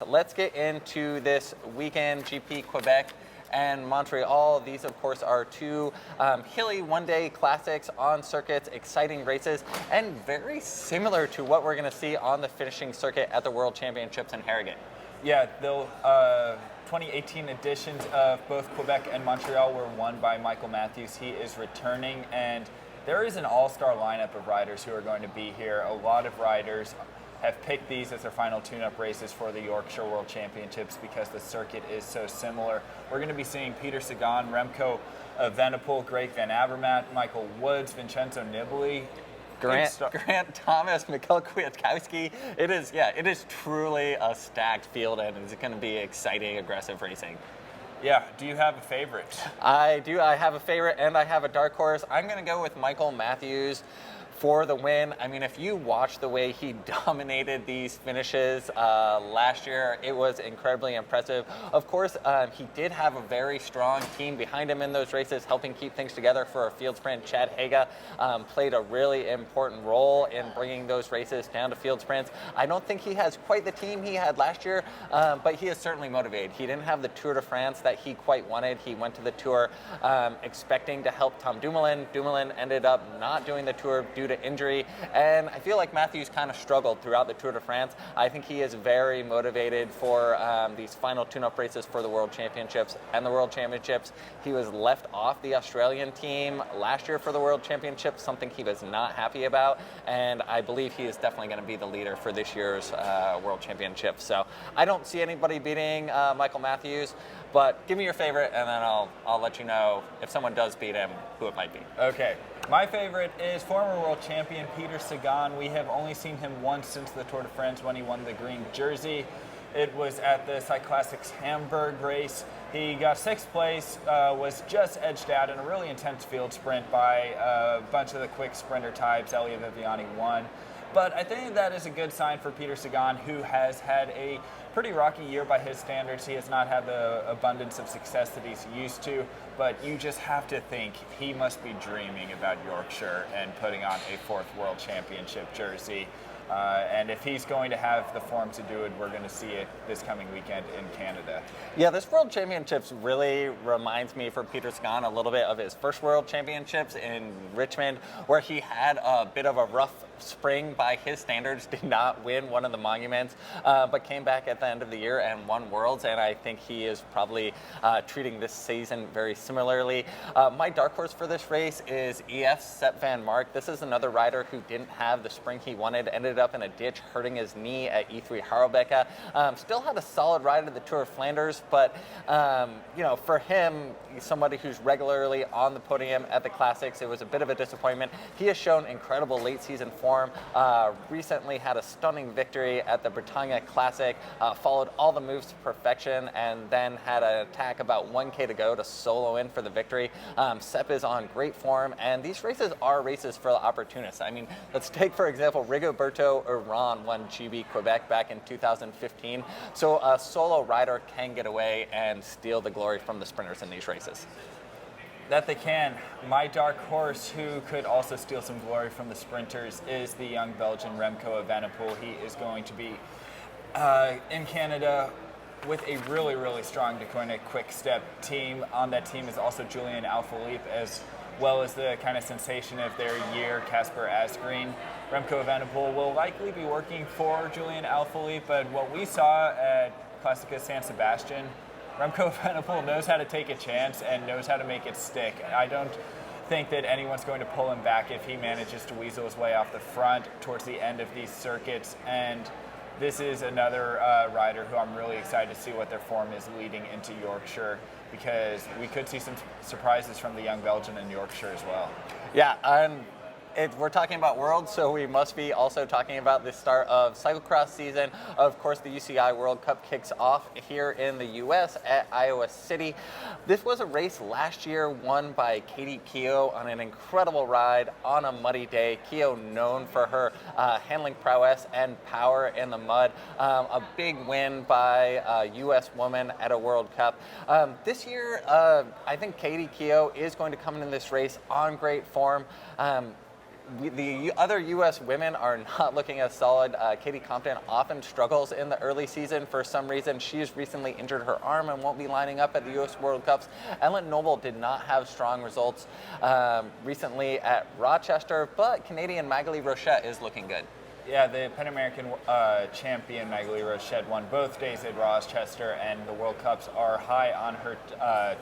let's get into this weekend GP Quebec and Montreal. These, of course, are two hilly one-day classics on circuits, exciting races, and very similar to what we're going to see on the finishing circuit at the World Championships in Harrogate. Yeah, the 2018 editions of both Quebec and Montreal were won by Michael Matthews. He is returning, and there is an all-star lineup of riders who are going to be here. A lot of riders have picked these as their final tune-up races for the Yorkshire World Championships because the circuit is so similar. We're going to be seeing Peter Sagan, Remco Evenepoel, Greg Van Avermaet, Michael Woods, Vincenzo Nibali, Grant Thomas, Mikhail Kwiatkowski. It is truly a stacked field, and it's going to be exciting, aggressive racing. Yeah, do you have a favorite? I do. I have a favorite, and I have a dark horse. I'm going to go with Michael Matthews for the win. I mean, if you watch the way he dominated these finishes last year, it was incredibly impressive. Of course, he did have a very strong team behind him in those races, helping keep things together for a field sprint. Chad Haga played a really important role in bringing those races down to field sprints. I don't think he has quite the team he had last year, but he is certainly motivated. He didn't have the Tour de France that he quite wanted. He went to the Tour expecting to help Tom Dumoulin. Dumoulin ended up not doing the Tour due to injury, and I feel like Matthews kind of struggled throughout the Tour de France. I think he is very motivated for these final tune-up races for the World Championships and the World Championships. He was left off the Australian team last year for the World Championships, something he was not happy about, and I believe he is definitely going to be the leader for this year's World Championships. So I don't see anybody beating Michael Matthews, but give me your favorite, and then I'll let you know if someone does beat him, who it might be. Okay. My favorite is former world champion Peter Sagan. We have only seen him once since the Tour de France when he won the green jersey. It was at the Cyclassics Hamburg race. He got sixth place, was just edged out in a really intense field sprint by a bunch of the quick sprinter types. Elia Viviani won. But I think that is a good sign for Peter Sagan, who has had a pretty rocky year by his standards. He has not had the abundance of success that he's used to, but you just have to think he must be dreaming about Yorkshire and putting on a fourth World Championship jersey. And if he's going to have the form to do it, we're going to see it this coming weekend in Canada. Yeah, this World Championships really reminds me for Peter Sagan a little bit of his first World Championships in Richmond, where he had a bit of a rough spring by his standards, did not win one of the monuments, but came back at the end of the year and won Worlds, and I think he is probably treating this season very similarly. My dark horse for this race is EF's Sepp van Mark. This is another rider who didn't have the spring he wanted, ended up in a ditch hurting his knee at E3 Harelbeke. Still had a solid ride at the Tour of Flanders, but for him, somebody who's regularly on the podium at the Classics, it was a bit of a disappointment. He has shown incredible late season form, recently had a stunning victory at the Bretagne Classic, followed all the moves to perfection, and then had an attack about 1K to go to solo in for the victory. Sepp is on great form, and these races are races for the opportunists. I mean, let's take, for example, Rigoberto Urán won GB Quebec back in 2015, so a solo rider can get away and steal the glory from the sprinters in these races. That they can. My dark horse, who could also steal some glory from the sprinters, is the young Belgian Remco Evenepoel. He is going to be in Canada with a really, really strong Deceuninck Quick Step team. On that team is also Julian Alaphilippe, as well as the kind of sensation of their year, Casper Asgreen. Remco Evenepoel will likely be working for Julian Alaphilippe, but what we saw at Classica San Sebastian, Remco Evenepoel knows how to take a chance and knows how to make it stick. I don't think that anyone's going to pull him back if he manages to weasel his way off the front towards the end of these circuits. And this is another rider who I'm really excited to see what their form is leading into Yorkshire, because we could see some surprises from the young Belgian in Yorkshire as well. Yeah, we're talking about Worlds, so we must be also talking about the start of cyclocross season. Of course, the UCI World Cup kicks off here in the U.S. at Iowa City. This was a race last year won by Katie Keough on an incredible ride on a muddy day. Keough known for her handling prowess and power in the mud. A big win by a U.S. woman at a World Cup. This year, I think Katie Keough is going to come into this race on great form. The other U.S. women are not looking as solid. Katie Compton often struggles in the early season for some reason. She's recently injured her arm and won't be lining up at the U.S. World Cups. Ellen Noble did not have strong results recently at Rochester, but Canadian Magali Rochette is looking good. Yeah, the Pan American champion Magali Rochette won both days at Rochester, and the World Cups are high on her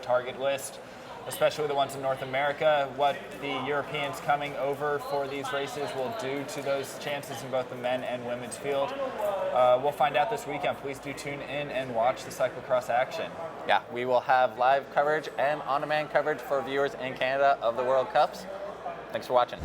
target list, especially the ones in North America. What the Europeans coming over for these races will do to those chances in both the men and women's field, we'll find out this weekend. Please do tune in and watch the cyclocross action. Yeah, we will have live coverage and on-demand coverage for viewers in Canada of the World Cups. Thanks for watching.